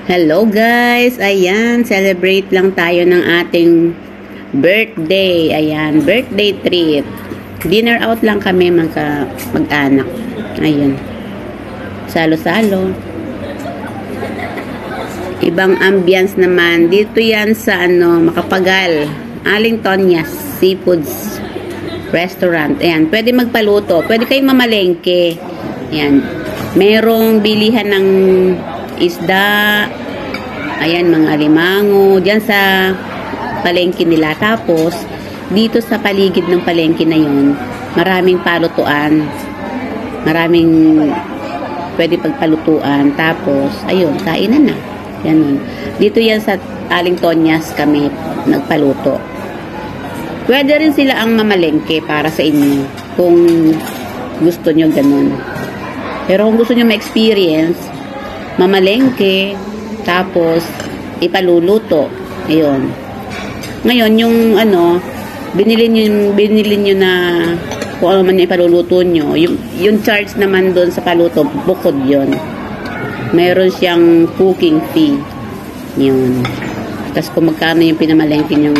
Hello guys! Ayan, celebrate lang tayo ng ating birthday. Ayan, birthday treat. Dinner out lang kami mag-anak. Ayan. Salo-salo. Ibang ambience naman. Dito yan sa Makapagal. Aling Tonyas Seafoods Restaurant. Ayan, pwede magpaluto. Pwede kayong mamalengke. Ayan. Merong bilihan ng isda, ayan, mga alimango, dyan sa palengke nila. Tapos, dito sa paligid ng palengke na yon, maraming palutuan, maraming pwede pagpalutuan. Tapos, ayun, kainan na. Yan. Dito yan sa Aling Tonyas kami nagpaluto. Pwede rin sila ang mamalengke para sa inyo, kung gusto nyo ganun. Pero kung gusto nyo ma-experience, mamalengke, tapos ipaluluto. Ayun. Ngayon, yung binili nyo na kung ano man yung ipaluluto nyo, yung charge naman doon sa paluto, bukod yon. Meron siyang cooking fee. Yun. Tapos kung magkano yung pinamalengke yung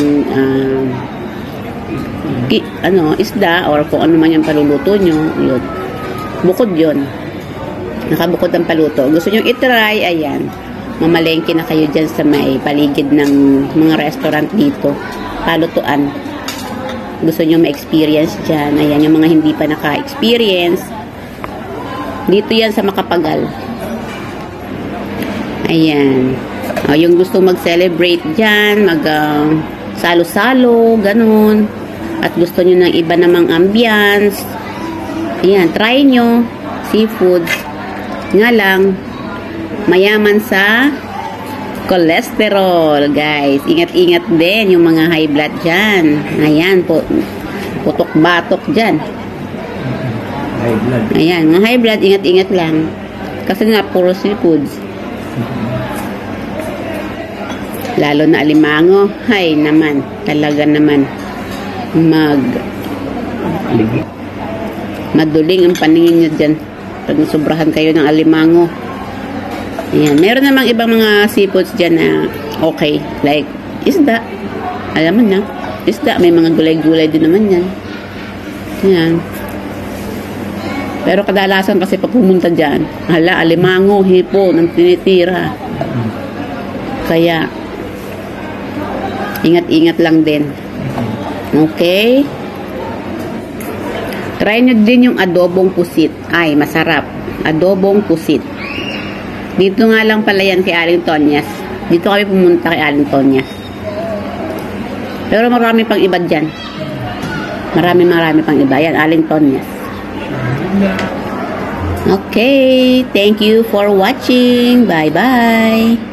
isda, or kung ano man yung paluluto nyo, yun. Bukod yon. Nakabukod ang paluto. Gusto nyo itry, ayan. Mamalengke na kayo dyan sa may paligid ng mga restaurant dito. Palutuan. Gusto nyo ma-experience dyan. Ayan, yung mga hindi pa naka-experience. Dito yan sa Makapagal. Ayan. O, yung gusto mag-celebrate dyan, salo-salo, ganun. At gusto nyo ng iba namang ambience. Ayan, try nyo. Seafoods. Nga lang, mayaman sa cholesterol, guys. Ingat-ingat din yung mga high blood dyan. Ayan, putok-batok dyan. High blood. Ayan, mga high blood, ingat-ingat lang. Kasi nga, puro seafoods. Lalo na alimango. Hay naman, talaga naman. Maduling ang paningin nyo dyan. Pag sobrahan kayo ng alimango. Ayan. Meron namang ibang mga seafoods dyan na okay. Like, isda. Alam mo na. Isda. May mga gulay-gulay din naman yan. Ayan. Pero kadalasan kasi pag pumunta dyan, alimango, hipo, nang tinitira. Kaya, ingat-ingat lang din. Okay? Try nyo din yung adobong pusit. Ay, masarap. Adobong pusit. Dito nga lang pala yan kay Aling Tonyas. Dito kami pumunta kay Aling Tonyas. Pero marami pang iba dyan. Marami pang iba. Yan, Aling Tonyas. Okay. Thank you for watching. Bye-bye.